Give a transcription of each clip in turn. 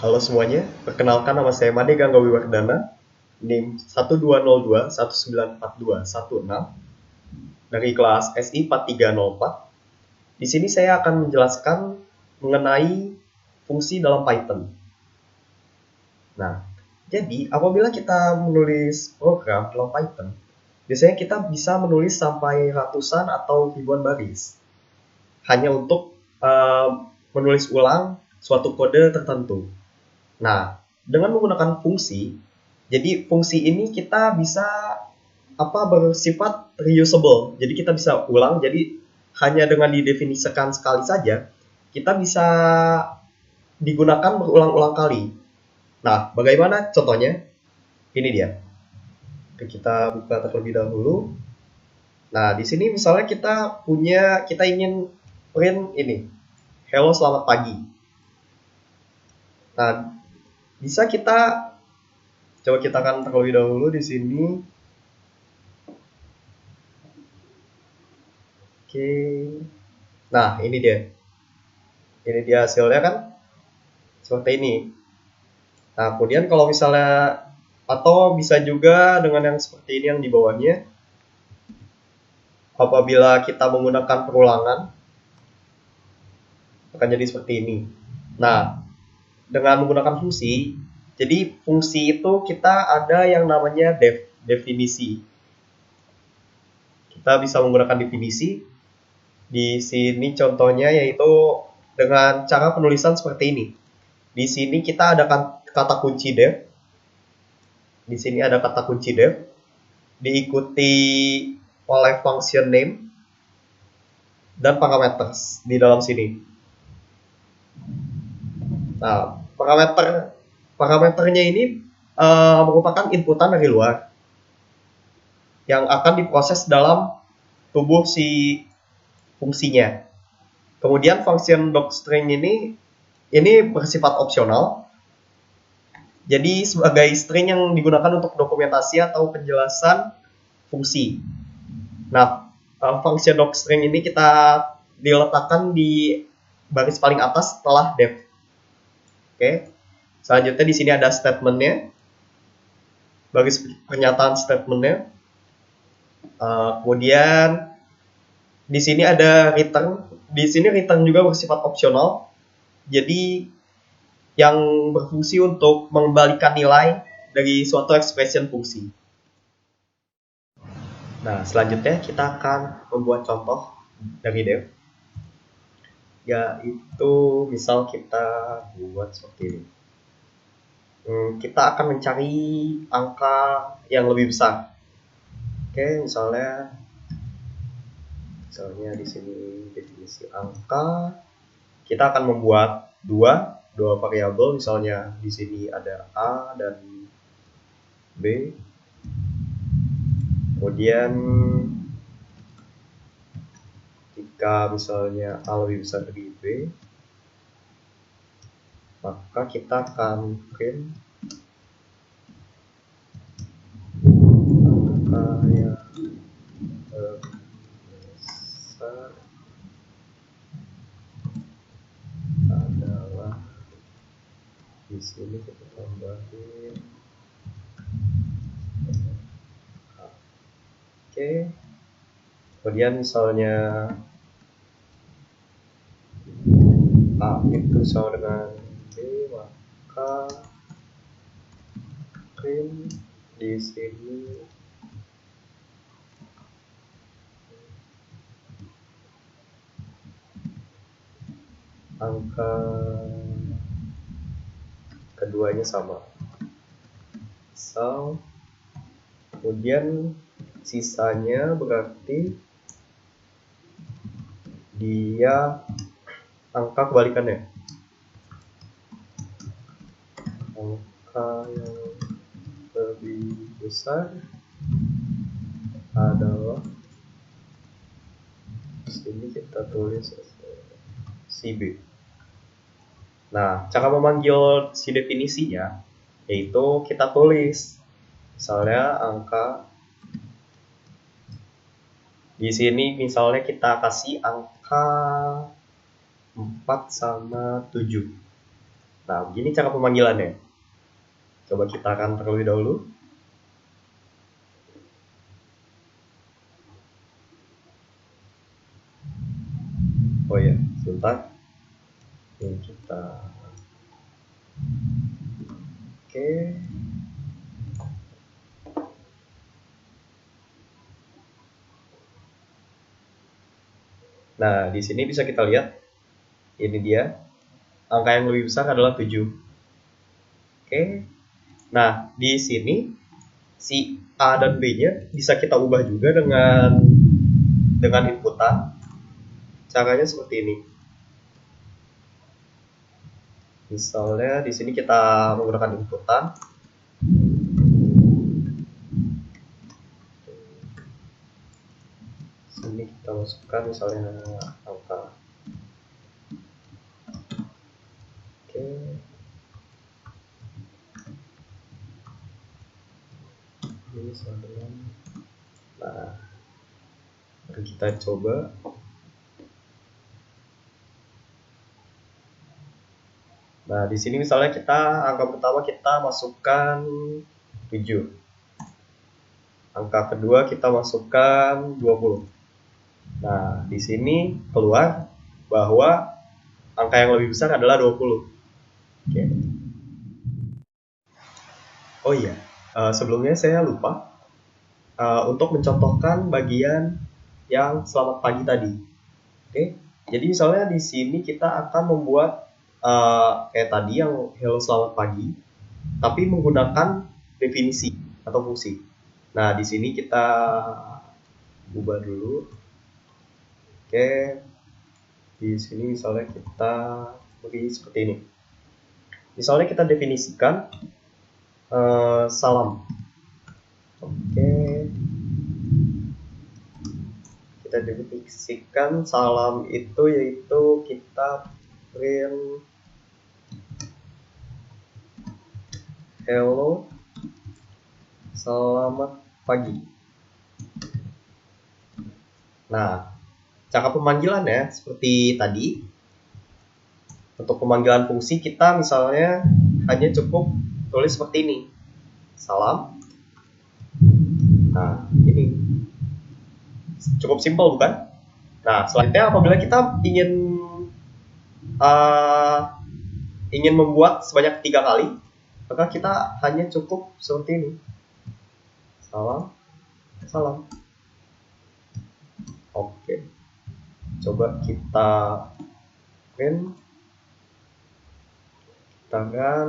Halo semuanya, perkenalkan nama saya Made Ganggawi Wardana, NIM 1202194216 dari kelas SI 4304. Di sini saya akan menjelaskan mengenai fungsi dalam Python. Nah, jadi apabila kita menulis program dalam Python, biasanya kita bisa menulis sampai ratusan atau ribuan baris hanya untuk menulis ulang suatu kode tertentu. Nah, dengan menggunakan fungsi, jadi fungsi ini kita bisa bersifat reusable. Jadi kita bisa ulang. Jadi hanya dengan didefinisikan sekali saja, kita bisa digunakan berulang-ulang kali. Nah, bagaimana contohnya? Ini dia. Kita buka terlebih dahulu. Nah, di sini misalnya kita ingin print ini. Hello, selamat pagi. Nah, bisa kita coba kita akan terlebih dahulu di sini. Oke. Nah, ini dia. Ini dia hasilnya kan seperti ini. Nah, kemudian kalau misalnya atau bisa juga dengan yang seperti ini yang di bawahnya. Apabila kita menggunakan perulangan akan jadi seperti ini. Nah, dengan menggunakan fungsi, jadi fungsi itu kita ada yang namanya definisi. Kita bisa menggunakan definisi. Di sini contohnya yaitu dengan cara penulisan seperti ini. Di sini kita ada kata kunci def. Di sini ada kata kunci def diikuti oleh function name dan parameters di dalam sini. Nah, parameternya ini merupakan inputan dari luar yang akan diproses dalam tubuh si fungsinya. Kemudian function docstring ini bersifat opsional. Jadi sebagai string yang digunakan untuk dokumentasi atau penjelasan fungsi. Nah, function docstring ini kita diletakkan di baris paling atas setelah def. Oke. Selanjutnya di sini ada statementnya. Baris pernyataan statementnya. Kemudian di sini ada return. Di sini return juga bersifat opsional. Jadi yang berfungsi untuk mengembalikan nilai dari suatu expression fungsi. Nah, selanjutnya kita akan membuat contoh dari def. Yaitu misal kita buat seperti ini. Kita akan mencari angka yang lebih besar. Oke, misalnya di sini definisi angka, kita akan membuat dua variabel, misalnya di sini ada A dan B. Kemudian jika misalnya A lebih besar dari B, maka kita akan print angka yang besar adalah, di sini kita tambahin oke. Kemudian misalnya A itu sama dengan B, maka print di sini angka keduanya sama. So, kemudian sisanya berarti dia angka kebalikannya. Angka yang lebih besar adalah, sini kita tulis si B. Nah, cara memanggil si definisinya yaitu kita tulis misalnya angka di sini, misalnya kita kasih angka 4 sama 7. Nah, begini cara pemanggilannya. Coba kita akan terlebih dahulu. Oh ya, sebentar. Ini kita. Oke. Nah, di sini bisa kita lihat. Ini dia. Angka yang lebih besar adalah 7. Oke. Nah, di sini si A dan B-nya bisa kita ubah juga dengan inputan. Caranya seperti ini. Misalnya di sini kita menggunakan inputan. Sini kita masukkan misalnya angka. Oke. Ini sama dengan. Nah, mari kita coba. Nah, di sini misalnya angka pertama kita masukkan 7. Angka kedua kita masukkan 20. Nah, di sini keluar bahwa angka yang lebih besar adalah 20. Oke. Oh iya, sebelumnya saya lupa untuk mencontohkan bagian yang selamat pagi tadi. Oke. Jadi misalnya di sini kita akan membuat kayak tadi yang hello selamat pagi, tapi menggunakan definisi atau fungsi. Nah, di sini kita ubah dulu. Oke. Di sini misalnya kita beri seperti ini. Misalnya kita definisikan salam. Oke. Kita definisikan salam itu yaitu kita print hello selamat pagi. Nah, cara pemanggilannya seperti tadi. Untuk pemanggilan fungsi kita misalnya hanya cukup tulis seperti ini. Salam. Nah, ini cukup simpel bukan? Nah, selanjutnya apabila kita ingin membuat sebanyak 3 kali, maka kita hanya cukup seperti ini. Salam, salam. Oke. Coba kita print. Tangan.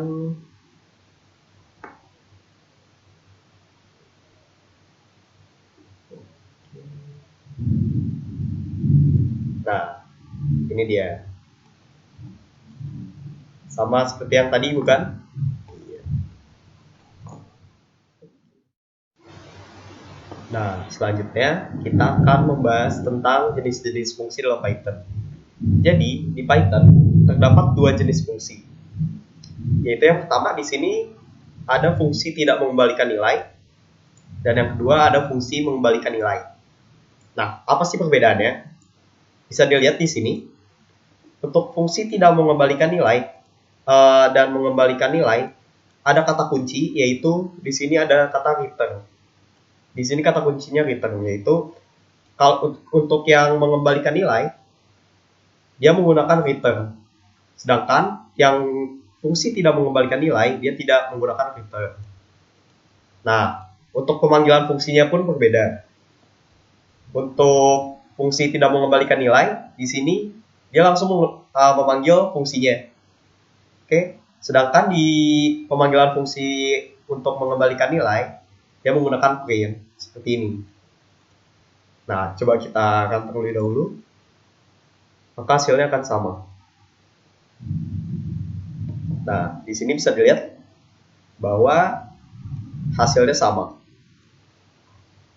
Nah, ini dia. Sama seperti yang tadi bukan? Nah, selanjutnya kita akan membahas tentang jenis-jenis fungsi dalam Python. Jadi, di Python terdapat 2 jenis fungsi. Yaitu yang pertama di sini ada fungsi tidak mengembalikan nilai, dan yang kedua ada fungsi mengembalikan nilai. Nah, apa sih perbedaannya? Bisa dilihat di sini. Untuk fungsi tidak mengembalikan nilai dan mengembalikan nilai, ada kata kunci, yaitu di sini ada kata return. Di sini kata kuncinya return, yaitu kalau untuk yang mengembalikan nilai, dia menggunakan return. Sedangkan yang fungsi tidak mengembalikan nilai, dia tidak menggunakan return. Nah, untuk pemanggilan fungsinya pun berbeda. Untuk fungsi tidak mengembalikan nilai, di sini dia langsung memanggil fungsinya. Oke, sedangkan di pemanggilan fungsi untuk mengembalikan nilai, dia menggunakan print seperti ini. Nah, coba kita akan terlebih dahulu. Maka hasilnya akan sama. Nah, di sini bisa dilihat bahwa hasilnya sama.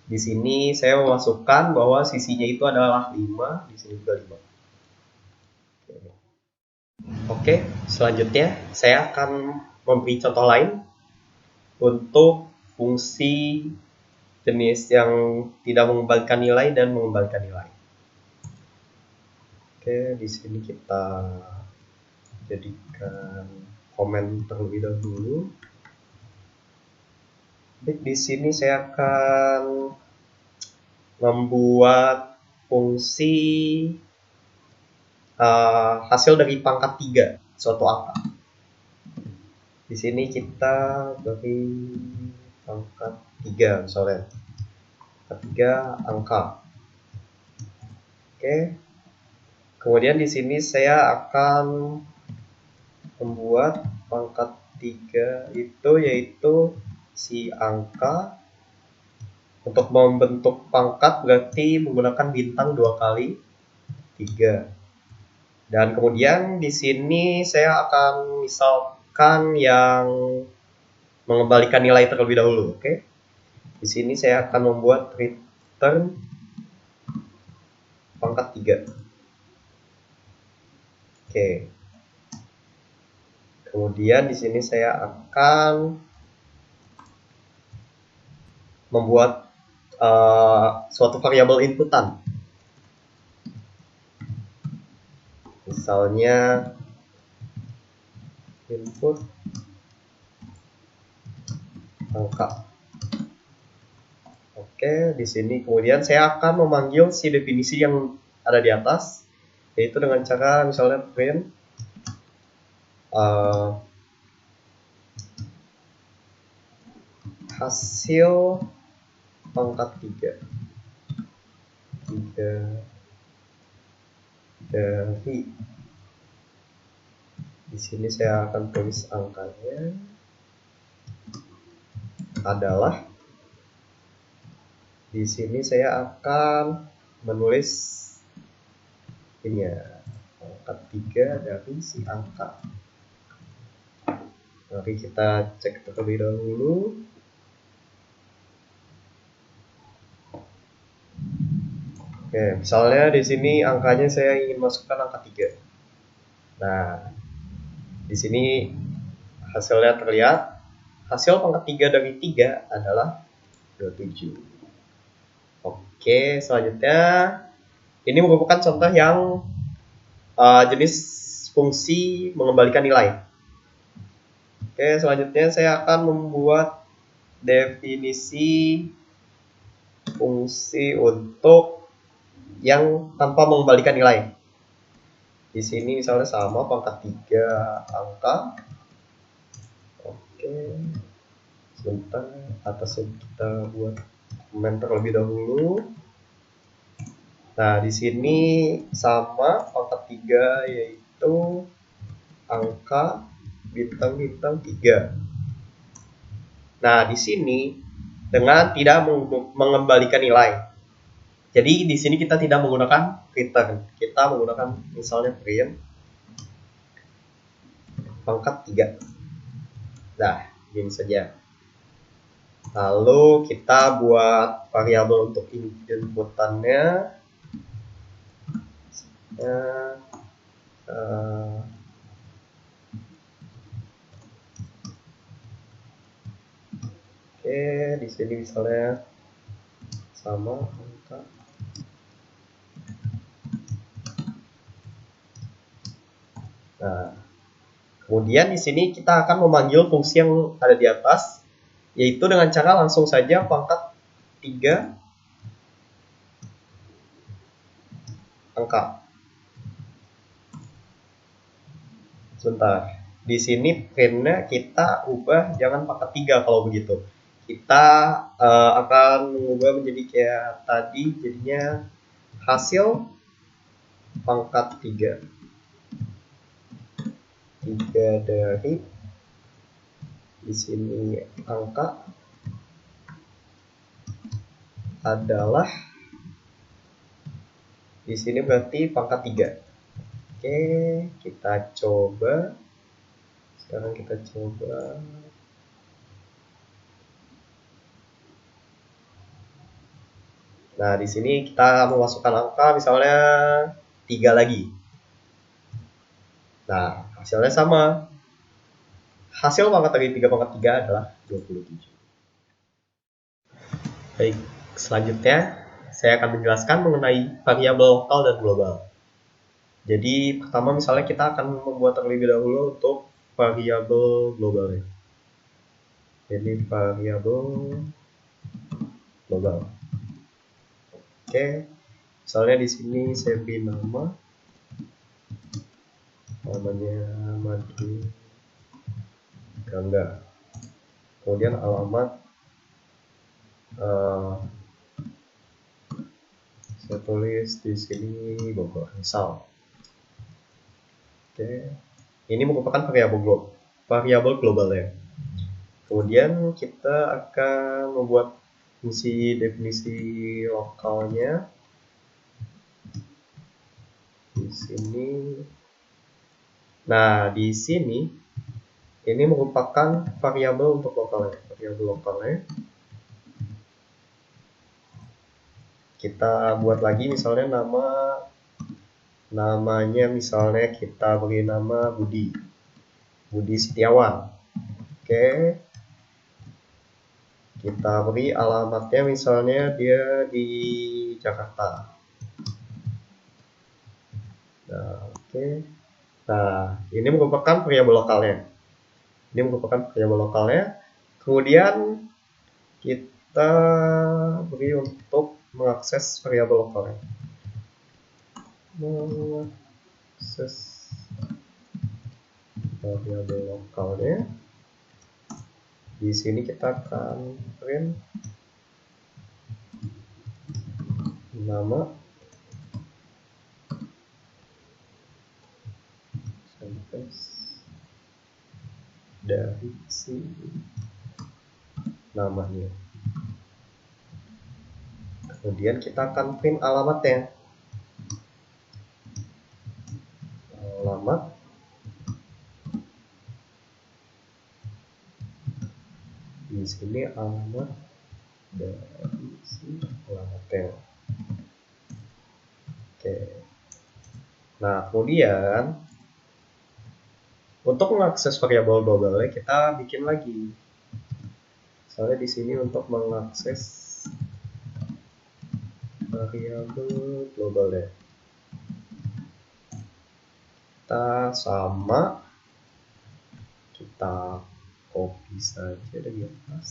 Di sini saya memasukkan bahwa sisinya itu adalah 5, di sini juga 5. Oke, selanjutnya saya akan memberi contoh lain untuk fungsi jenis yang tidak mengembalikan nilai dan mengembalikan nilai. Oke, di sini kita jadikan komen terlebih dahulu. Baik, di sini saya akan membuat fungsi hasil dari pangkat 3 suatu angka. Di sini kita beri pangkat 3 misalnya. Pangkat 3 angka. Oke. Kemudian di sini saya akan membuat pangkat 3 itu yaitu si angka. Untuk membentuk pangkat berarti menggunakan bintang 2 kali 3. Dan kemudian di sini saya akan misalkan yang mengembalikan nilai terlebih dahulu, oke? Di sini saya akan membuat return pangkat 3. Oke. Kemudian di sini saya akan membuat suatu variabel inputan. Misalnya input angka. Oke, di sini kemudian saya akan memanggil si definisi yang ada di atas, yaitu dengan cara misalnya print hasil pangkat 3 dari, di sini saya akan tulis angkanya adalah, di sini saya akan menulis ini ya, pangkat 3 dari si angka. Mari kita cek terlebih dahulu. Oke, misalnya di sini angkanya saya ingin masukkan angka 3. Nah, di sini hasilnya terlihat. Hasil pangkat 3 dari 3 adalah 27. Oke, selanjutnya ini merupakan contoh yang jenis fungsi mengembalikan nilai. Oke, selanjutnya saya akan membuat definisi fungsi untuk yang tanpa mengembalikan nilai. Di sini misalnya sama pangkat 3 angka. Oke. Sebentar, atasnya kita buat komen terlebih dahulu. Nah, di sini sama pangkat 3 yaitu angka bintang-bintang 3. Nah, di sini dengan tidak mengembalikan nilai. Jadi di sini kita tidak menggunakan return, kita menggunakan misalnya print pangkat 3. Nah, ini saja. Lalu kita buat variabel untuk inputannya. Oke, di sini misalnya sama angka. Nah, kemudian di sini kita akan memanggil fungsi yang ada di atas, yaitu dengan cara langsung saja pangkat 3 angka. Sebentar, di sini printnya kita ubah jangan pangkat 3 kalau begitu. Kita akan mengubah menjadi kayak tadi, jadinya hasil pangkat 3 dari, di sini angka adalah, di sini berarti pangkat 3. Oke, kita coba. Sekarang kita coba. Nah, di sini kita memasukkan angka misalnya 3 lagi. Nah, hasilnya sama. Hasil pangkat dari 3 pangkat 3 adalah 27. Baik, selanjutnya saya akan menjelaskan mengenai variabel lokal dan global. Jadi, pertama misalnya kita akan membuat terlebih dahulu untuk variabel global. Ini variabel global. Oke, misalnya di sini saya beri namanya Madu Gangga. Kemudian alamat saya tulis di sini Bogor, misal. Oke, ini merupakan variabel global ya. Kemudian kita akan membuat fungsi definisi lokalnya di sini. Nah, di sini ini merupakan variabel untuk lokalnya. Variabel lokalnya kita buat lagi, misalnya namanya misalnya kita beri nama Budi Setiawan. Oke, kita beri alamatnya misalnya dia di Jakarta. Nah, oke. Nah, ini merupakan variabel lokalnya. Kemudian kita beri untuk mengakses variabel lokalnya. Mengakses variabel lokalnya. Di sini kita akan print nama dari si namanya. Kemudian kita akan print alamatnya. Alamat di sini alamat dari si alamatnya. Oke. Nah, kemudian untuk mengakses variabel globalnya kita bikin lagi. Misalnya di sini untuk mengakses variabel globalnya, kita copy saja dari atas.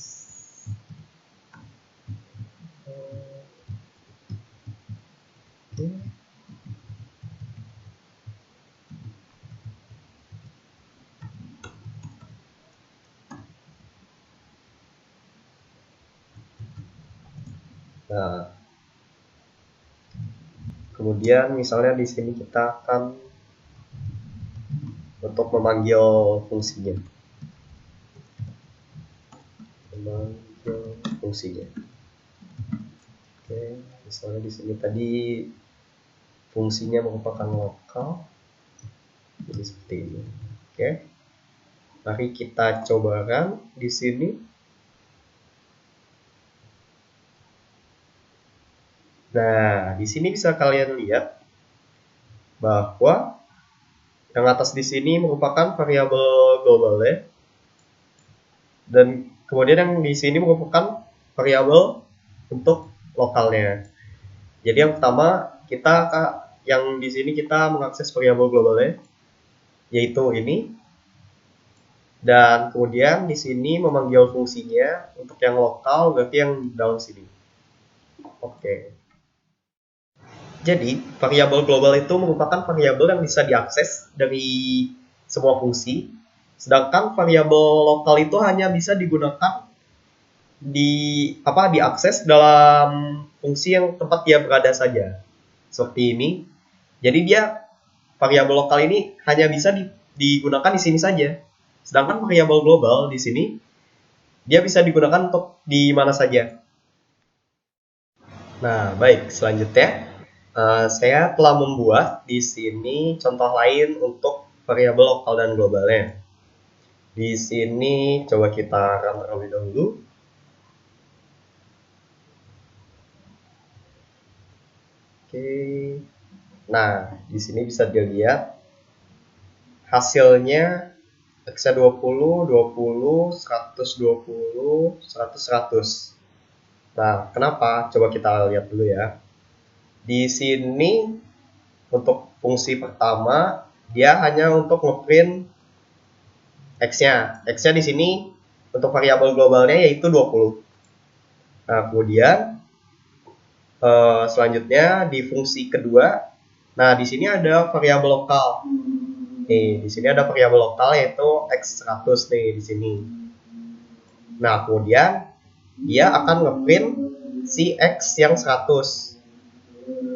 Oke. Nah, kemudian misalnya di sini kita akan untuk memanggil fungsinya. Oke, misalnya di sini tadi fungsinya merupakan lokal, jadi seperti ini. Oke, mari kita cobakan di sini. Nah, di sini bisa kalian lihat bahwa yang atas di sini merupakan variabel globalnya, dan kemudian yang di sini merupakan variabel untuk lokalnya. Jadi yang pertama yang di sini kita mengakses variabel globalnya, yaitu ini, dan kemudian di sini memanggil fungsinya. Untuk yang lokal berarti yang dalam sini. Oke. Jadi, variabel global itu merupakan variabel yang bisa diakses dari semua fungsi, sedangkan variabel lokal itu hanya bisa digunakan diakses dalam fungsi yang tempat dia berada saja. Seperti ini. Jadi variabel lokal ini hanya bisa digunakan di sini saja. Sedangkan variabel global di sini dia bisa digunakan untuk di mana saja. Nah, baik, selanjutnya saya telah membuat di sini contoh lain untuk variabel lokal dan globalnya. Di sini coba kita run terlebih dahulu. Oke. Nah, di sini bisa dilihat hasilnya X-nya 20, 20, 120, 100, 100. Nah, kenapa? Coba kita lihat dulu ya. Di sini untuk fungsi pertama dia hanya untuk ngeprint X-nya. X-nya di sini untuk variabel globalnya yaitu 20. Nah, kemudian selanjutnya di fungsi kedua, nah di sini ada variabel lokal. Nih, di sini ada variabel lokal yaitu X100 nih di sini. Nah, kemudian dia akan ngeprint si X yang 100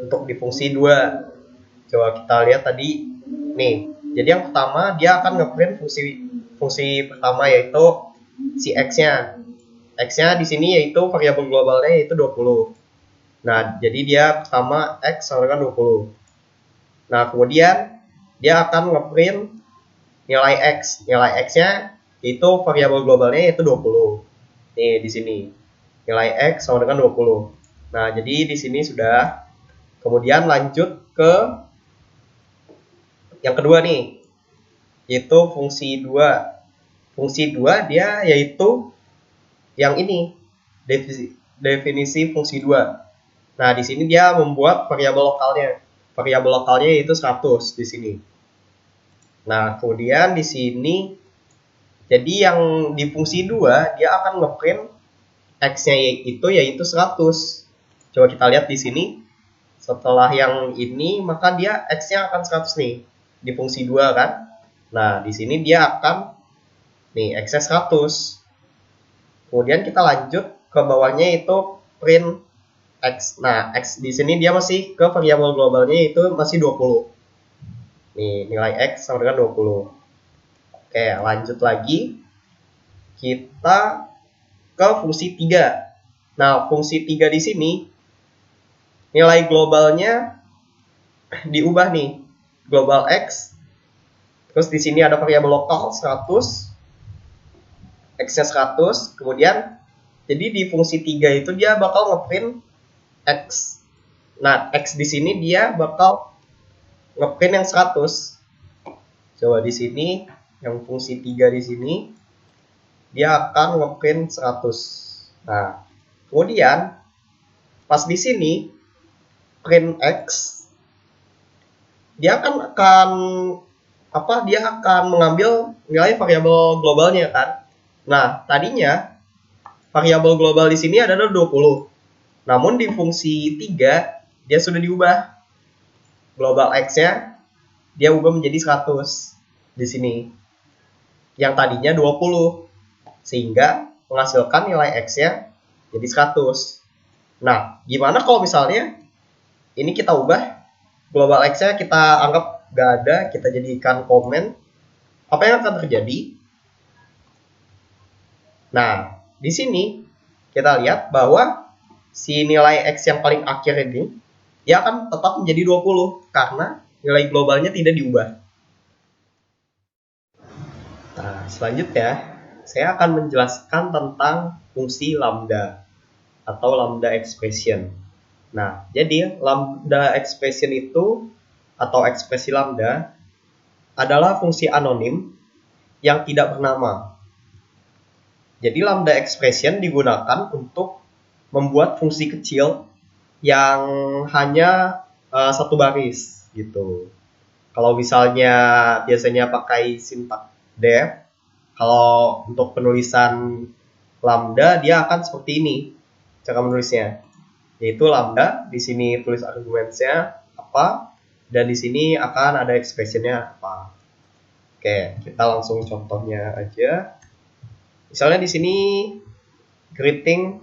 untuk di fungsi 2. Coba kita lihat tadi nih. Jadi yang pertama dia akan ngeprint fungsi pertama yaitu si X-nya. X-nya di sini yaitu variabel globalnya yaitu 20. Nah, jadi dia pertama X sama dengan 20. Nah, kemudian dia akan ngeprint nilai X. Nilai X-nya itu variabel globalnya yaitu 20. Nih di sini. Nilai X sama dengan 20. Nah, jadi di sini sudah. Kemudian lanjut ke yang kedua nih, yaitu fungsi 2. Fungsi 2 dia yaitu yang ini, definisi fungsi 2. Nah, di sini dia membuat variabel lokalnya. Variabel lokalnya yaitu 100 di sini. Nah, kemudian di sini jadi yang di fungsi 2 dia akan ngeprint X-nya itu yaitu 100. Coba kita lihat di sini. Setelah yang ini, maka dia X-nya akan 100 nih. Di fungsi 2 kan. Nah, di sini dia akan nih X-nya 100. Kemudian kita lanjut ke bawahnya itu print X. Nah, X di sini dia masih ke variabel globalnya itu masih 20. Nih, nilai X sama dengan 20. Oke, lanjut lagi. Kita ke fungsi 3. Nah, fungsi 3 di sini nilai globalnya diubah nih. Global X. Terus di sini ada variabel lokal 100. X-nya 100. Kemudian jadi di fungsi 3 itu dia bakal ngeprint X. Nah, X di sini dia bakal ngeprint yang 100. Coba di sini yang fungsi 3 di sini dia akan ngeprint 100. Nah, kemudian pas di sini print X dia akan dia akan mengambil nilai variabel globalnya kan. Nah, tadinya variabel global di sini adalah 20. Namun di fungsi 3 dia sudah diubah. Global X-nya dia ubah menjadi 100 di sini. Yang tadinya 20. Sehingga menghasilkan nilai X-nya jadi 100. Nah, gimana kalau misalnya ini kita ubah global X-nya kita anggap gak ada, kita jadikan komen. Apa yang akan terjadi? Nah, di sini kita lihat bahwa si nilai X yang paling akhir ini dia akan tetap menjadi 20 karena nilai globalnya tidak diubah. Nah, selanjutnya saya akan menjelaskan tentang fungsi lambda atau lambda expression. Nah, jadi lambda expression itu atau ekspresi lambda adalah fungsi anonim yang tidak bernama. Jadi lambda expression digunakan untuk membuat fungsi kecil yang hanya satu baris gitu. Kalau misalnya biasanya pakai sintaks def, kalau untuk penulisan lambda dia akan seperti ini cara menulisnya. Yaitu lambda, di sini tulis argumennya apa, dan di sini akan ada expressionnya apa. Oke, kita langsung contohnya aja. Misalnya di sini greeting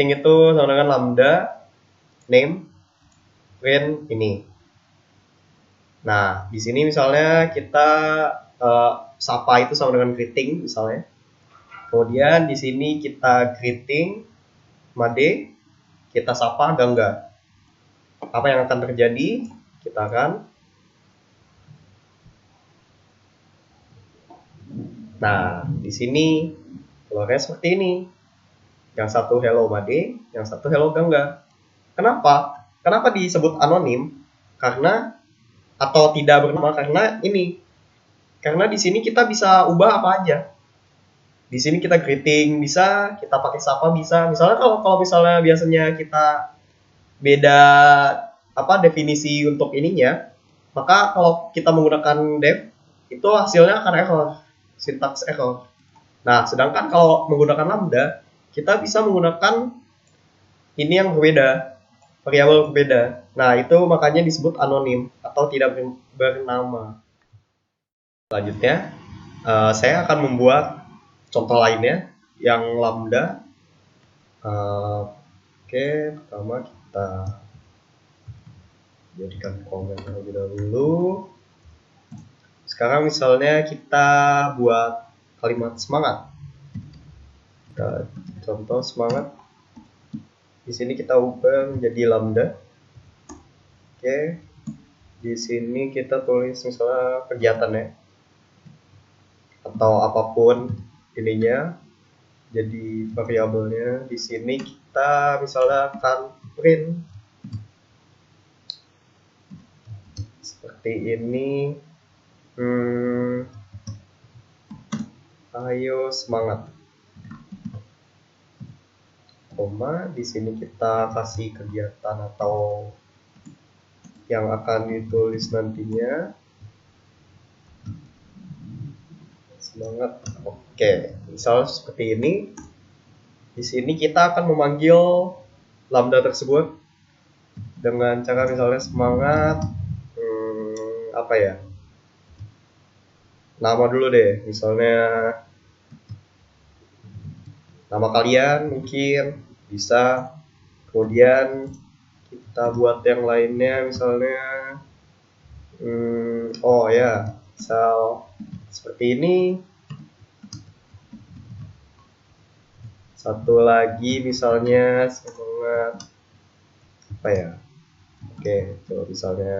itu sama dengan lambda name print ini. Nah, di sini misalnya kita sapa itu sama dengan greeting misalnya. Kemudian di sini kita greeting Made, kita sapa Gangga. Apa yang akan terjadi? Kita akan Nah, di sini keluarnya seperti ini. Yang satu hello Made, yang satu hello Gangga. Kenapa? Kenapa disebut anonim? Karena atau tidak bernama karena ini. Karena di sini kita bisa ubah apa aja. Di sini kita greeting bisa, kita pakai sapa bisa. Misalnya kalau misalnya biasanya kita beda definisi untuk ininya, maka kalau kita menggunakan def itu hasilnya akan error, syntax error. Nah, sedangkan kalau menggunakan lambda, kita bisa menggunakan ini yang berbeda, variabel berbeda. Nah, itu makanya disebut anonim atau tidak bernama. Selanjutnya, saya akan membuat contoh lainnya yang lambda. Oke, pertama kita jadikan komen terlebih dahulu. Sekarang misalnya kita buat kalimat semangat. Kita contoh semangat. Di sini kita ubah menjadi lambda. Oke. Di sini kita tulis misalnya kegiatan ya. Atau apapun ininya. Jadi variabelnya di sini kita misalnya akan print seperti ini. Ayo semangat. Koma, di sini kita kasih kegiatan atau yang akan ditulis nantinya. Semangat. Oke, misal seperti ini. Di sini kita akan memanggil lambda tersebut dengan cara misalnya semangat. Apa ya? Nama dulu deh, misalnya nama kalian mungkin bisa. Kemudian kita buat yang lainnya misalnya oh ya, misal seperti ini. Satu lagi misalnya semangat apa ya? Oke, coba misalnya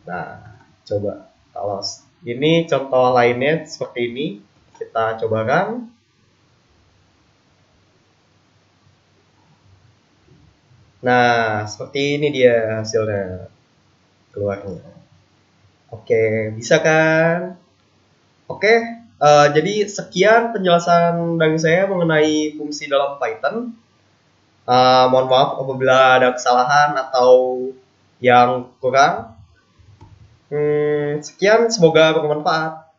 nah, coba kalau ini contoh lainnya seperti ini, kita cobakan. Nah, seperti ini dia hasilnya keluarnya. Oke, bisa kan? Oke, jadi sekian penjelasan dari saya mengenai fungsi dalam Python. Mohon maaf apabila ada kesalahan atau yang kurang. Sekian, semoga bermanfaat.